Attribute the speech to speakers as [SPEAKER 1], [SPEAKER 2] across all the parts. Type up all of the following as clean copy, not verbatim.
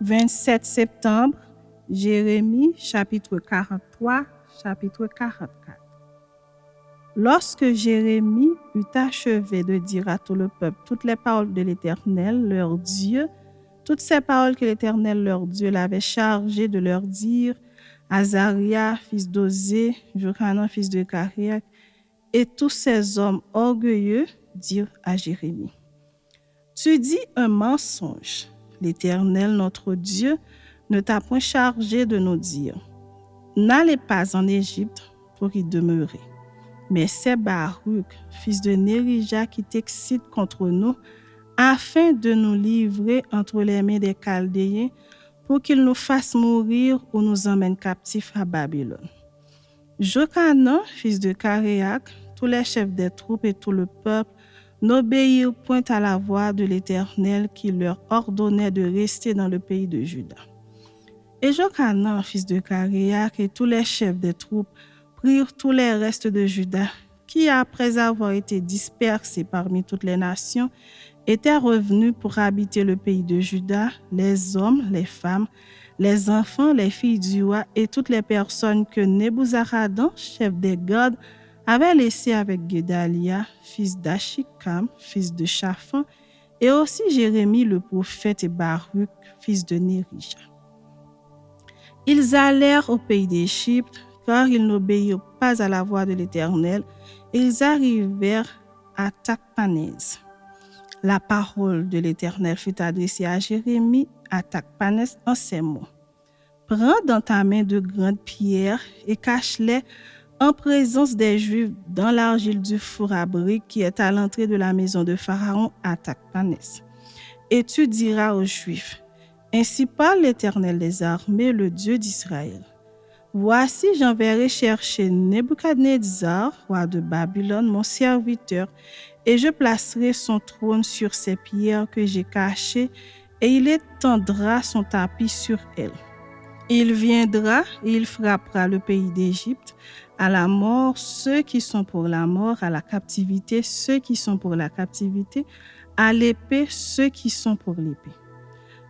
[SPEAKER 1] 27 septembre, Jérémie, chapitre 43, chapitre 44. Lorsque Jérémie eut achevé de dire à tout le peuple toutes les paroles de l'Éternel, leur Dieu, toutes ces paroles que l'Éternel, leur Dieu, l'avait chargé de leur dire, Azaria, fils d'Osée, Johanan, fils de Karéak, et tous ces hommes orgueilleux dirent à Jérémie, tu dis un mensonge. L'Éternel, notre Dieu, ne t'a point chargé de nous dire, n'allez pas en Égypte pour y demeurer. Mais c'est Baruch, fils de Nérija, qui t'excite contre nous, afin de nous livrer entre les mains des Chaldéens, pour qu'ils nous fassent mourir ou nous emmènent captifs à Babylone. Jochanan, fils de Karéak, tous les chefs des troupes et tout le peuple n'obéirent point à la voix de l'Éternel qui leur ordonnait de rester dans le pays de Juda. Et Jochanan, fils de Karéak, et tous les chefs des troupes prirent tous les restes de Juda, qui, après avoir été dispersés parmi toutes les nations, étaient revenus pour habiter le pays de Juda, les hommes, les femmes, les enfants, les filles du roi et toutes les personnes que Nebuzaradan, chef des gardes, avait laissées avec Guédalia, fils d'Achikam, fils de Shaphan, et aussi Jérémie le prophète et Baruch, fils de Nérija. Ils allèrent au pays d'Égypte, car ils n'obéirent pas à la voix de l'Éternel, et ils arrivèrent à Tachpanès. La parole de l'Éternel fut adressée à Jérémie à Tachpanès en ces mots. Prends dans ta main de grandes pierres et cache-les en présence des Juifs dans l'argile du four à briques qui est à l'entrée de la maison de Pharaon à Tachpanès. Et tu diras aux Juifs, ainsi parle l'Éternel des armées, le Dieu d'Israël. Voici, j'enverrai chercher Nebuchadnezzar, roi de Babylone, mon serviteur, et je placerai son trône sur ces pierres que j'ai cachées, et il étendra son tapis sur elles. Il viendra et il frappera le pays d'Égypte, à la mort ceux qui sont pour la mort, à la captivité ceux qui sont pour la captivité, à l'épée ceux qui sont pour l'épée.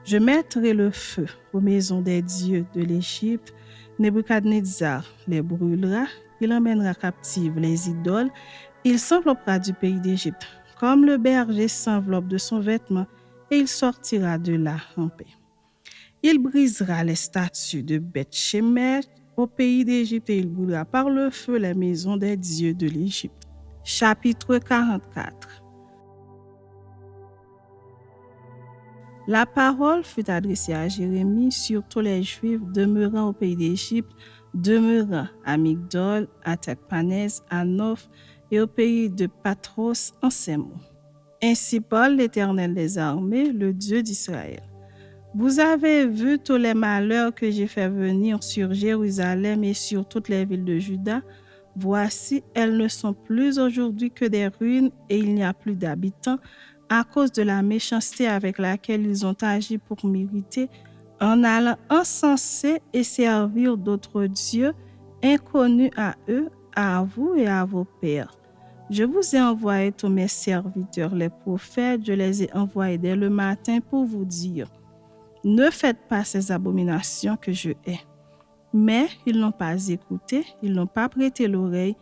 [SPEAKER 1] Je mettrai le feu aux maisons des dieux de l'Égypte. Nebuchadnezzar les brûlera, il emmènera captives les idoles, il s'enveloppera du pays d'Égypte, comme le berger s'enveloppe de son vêtement, et il sortira de là en paix. Il brisera les statues de Beth-Shemesh au pays d'Égypte et il brûlera par le feu les maisons des dieux de l'Égypte. Chapitre 44. La parole fut adressée à Jérémie sur tous les Juifs demeurant au pays d'Égypte, demeurant à Migdol, à Tachpanès, à Noph et au pays de Patros en ces mots. Ainsi parle l'Éternel des armées, le Dieu d'Israël. Vous avez vu tous les malheurs que j'ai fait venir sur Jérusalem et sur toutes les villes de Juda. Voici, elles ne sont plus aujourd'hui que des ruines et il n'y a plus d'habitants, à cause de la méchanceté avec laquelle ils ont agi pour m'irriter, en allant encenser et servir d'autres dieux inconnus à eux, à vous et à vos pères. Je vous ai envoyé tous mes serviteurs, les prophètes, je les ai envoyés dès le matin pour vous dire, ne faites pas ces abominations que je hais. Mais ils n'ont pas écouté, ils n'ont pas prêté l'oreille,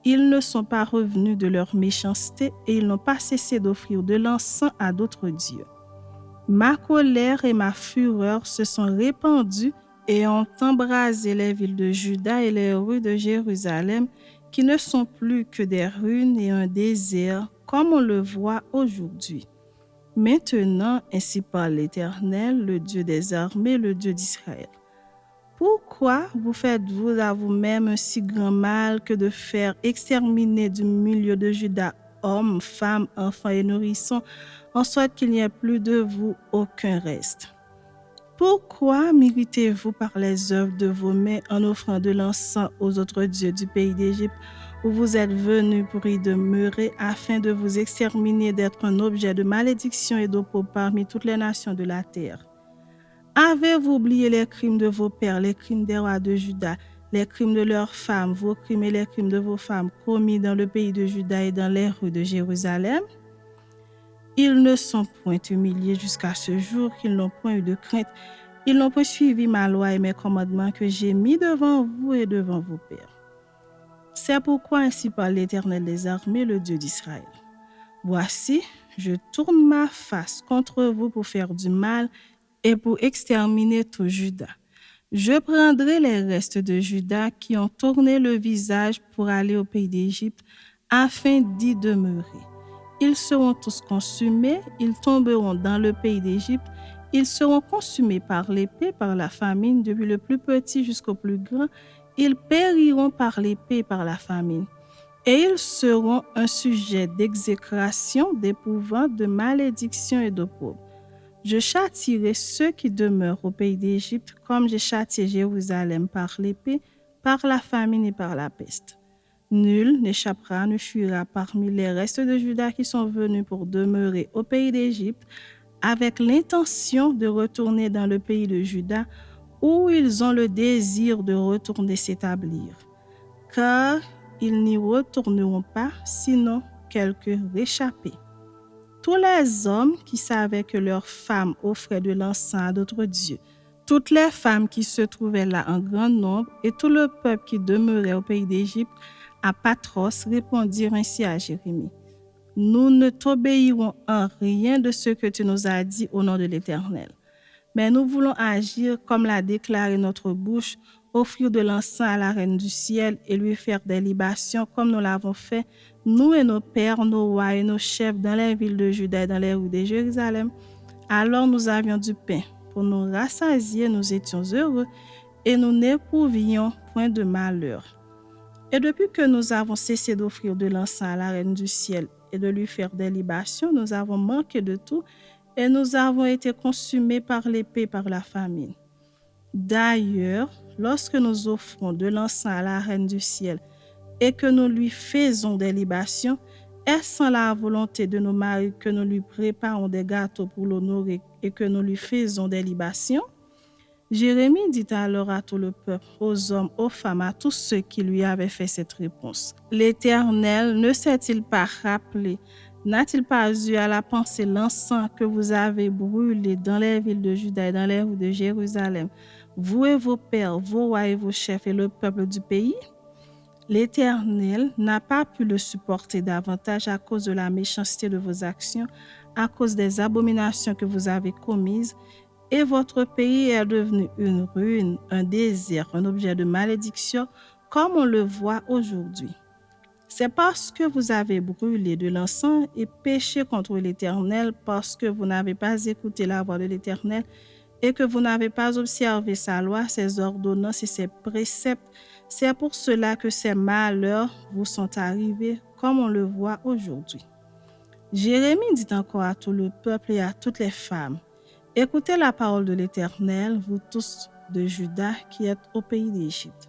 [SPEAKER 1] ils ne sont pas revenus de leur méchanceté et ils n'ont pas cessé d'offrir de l'encens à d'autres dieux. Ma colère et ma fureur se sont répandues et ont embrasé les villes de Juda et les rues de Jérusalem qui ne sont plus que des ruines et un désert comme on le voit aujourd'hui. Maintenant, ainsi parle l'Éternel, le Dieu des armées, le Dieu d'Israël. Pourquoi vous faites-vous à vous-même un si grand mal que de faire exterminer du milieu de Juda hommes, femmes, enfants et nourrissons, en sorte qu'il n'y ait plus de vous aucun reste? Pourquoi m'irritez-vous par les œuvres de vos mains en offrant de l'encens aux autres dieux du pays d'Égypte, où vous êtes venus pour y demeurer, afin de vous exterminer, d'être un objet de malédiction et d'opprobre parmi toutes les nations de la terre? Avez-vous oublié les crimes de vos pères, les crimes des rois de Juda, les crimes de leurs femmes, vos crimes et les crimes de vos femmes commis dans le pays de Juda et dans les rues de Jérusalem? Ils ne sont point humiliés jusqu'à ce jour, qu'ils n'ont point eu de crainte, Ils n'ont pas suivi ma loi et mes commandements que j'ai mis devant vous et devant vos pères. C'est pourquoi ainsi parle l'Éternel des armées, le Dieu d'Israël. Voici, je tourne ma face contre vous pour faire du mal et pour exterminer tout Juda. Je prendrai les restes de Juda qui ont tourné le visage pour aller au pays d'Égypte afin d'y demeurer. Ils seront tous consumés, ils tomberont dans le pays d'Égypte, ils seront consumés par l'épée, par la famine, depuis le plus petit jusqu'au plus grand, ils périront par l'épée, par la famine. Et ils seront un sujet d'exécration, d'épouvante, de malédiction et d'opprobre. Je châtierai ceux qui demeurent au pays d'Égypte, comme j'ai châtié Jérusalem par l'épée, par la famine et par la peste. Nul n'échappera, ne fuira parmi les restes de Juda qui sont venus pour demeurer au pays d'Égypte, avec l'intention de retourner dans le pays de Juda, où ils ont le désir de retourner s'établir. Car ils n'y retourneront pas, sinon quelques réchappés. Tous les hommes qui savaient que leurs femmes offraient de l'encens à d'autres dieux, toutes les femmes qui se trouvaient là en grand nombre, et tout le peuple qui demeurait au pays d'Égypte, à Patros, répondirent ainsi à Jérémie. Nous ne t'obéirons en rien de ce que tu nous as dit au nom de l'Éternel. Mais nous voulons agir comme l'a déclaré notre bouche, offrir de l'encens à la reine du ciel et lui faire des libations comme nous l'avons fait, nous et nos pères, nos rois et nos chefs dans les villes de Juda et dans les rues de Jérusalem. Alors nous avions du pain. Pour nous rassasier, nous étions heureux et nous n'éprouvions point de malheur. Et depuis que nous avons cessé d'offrir de l'encens à la reine du ciel et de lui faire des libations, nous avons manqué de tout et nous avons été consumés par l'épée, par la famine. D'ailleurs, lorsque nous offrons de l'encens à la reine du ciel et que nous lui faisons des libations, est-ce sans la volonté de nos maris que nous lui préparons des gâteaux pour l'honorer et que nous lui faisons des libations? Jérémie dit alors à tout le peuple, aux hommes, aux femmes, à tous ceux qui lui avaient fait cette réponse. L'Éternel ne s'est-il pas rappelé, n'a-t-il pas eu à la pensée l'encens que vous avez brûlé dans les villes de Juda et dans les rues de Jérusalem, vous et vos pères, vos rois et vos chefs et le peuple du pays? L'Éternel n'a pas pu le supporter davantage à cause de la méchanceté de vos actions, à cause des abominations que vous avez commises, et votre pays est devenu une ruine, un désert, un objet de malédiction, comme on le voit aujourd'hui. C'est parce que vous avez brûlé de l'encens et péché contre l'Éternel, parce que vous n'avez pas écouté la voix de l'Éternel et que vous n'avez pas observé sa loi, ses ordonnances et ses préceptes. C'est pour cela que ces malheurs vous sont arrivés, comme on le voit aujourd'hui. Jérémie dit encore à tout le peuple et à toutes les femmes, « Écoutez la parole de l'Éternel, vous tous de Juda qui êtes au pays d'Égypte.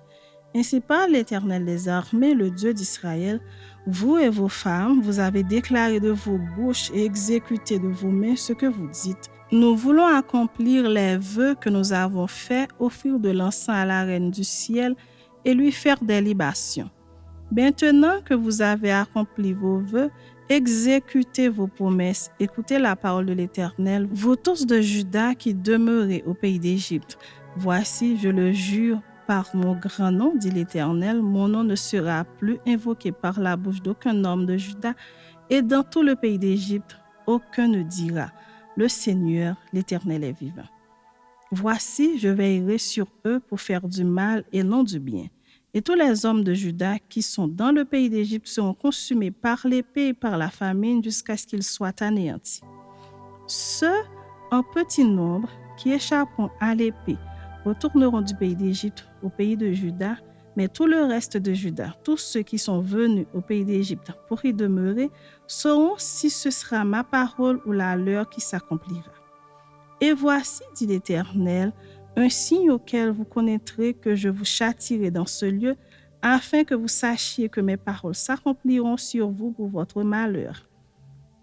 [SPEAKER 1] Ainsi parle l'Éternel des armées, le Dieu d'Israël. Vous et vos femmes, vous avez déclaré de vos bouches et exécuté de vos mains ce que vous dites. Nous voulons accomplir les vœux que nous avons faits, offrir de l'encens à la reine du ciel et lui faire des libations. Maintenant que vous avez accompli vos vœux, exécutez vos promesses, écoutez la parole de l'Éternel, vous tous de Juda qui demeurez au pays d'Égypte. Voici, je le jure, par mon grand nom, dit l'Éternel, mon nom ne sera plus invoqué par la bouche d'aucun homme de Juda, et dans tout le pays d'Égypte, aucun ne dira, le Seigneur, l'Éternel est vivant. Voici, je veillerai sur eux pour faire du mal et non du bien. Et tous les hommes de Juda qui sont dans le pays d'Égypte seront consumés par l'épée et par la famine jusqu'à ce qu'ils soient anéantis. Ceux en petit nombre qui échapperont à l'épée retourneront du pays d'Égypte au pays de Juda, mais tout le reste de Juda, tous ceux qui sont venus au pays d'Égypte pour y demeurer, sauront si ce sera ma parole ou la leur qui s'accomplira. Et voici, dit l'Éternel, un signe auquel vous connaîtrez que je vous châtierai dans ce lieu, afin que vous sachiez que mes paroles s'accompliront sur vous pour votre malheur.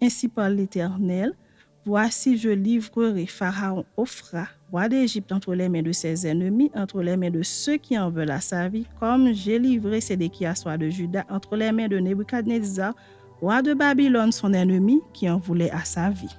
[SPEAKER 1] Ainsi parle l'Éternel, voici je livrerai Pharaon Ophra, roi d'Égypte, entre les mains de ses ennemis, entre les mains de ceux qui en veulent à sa vie, comme j'ai livré Sédéchias, roi de Juda, entre les mains de Nebuchadnezzar, roi de Babylone, son ennemi, qui en voulait à sa vie.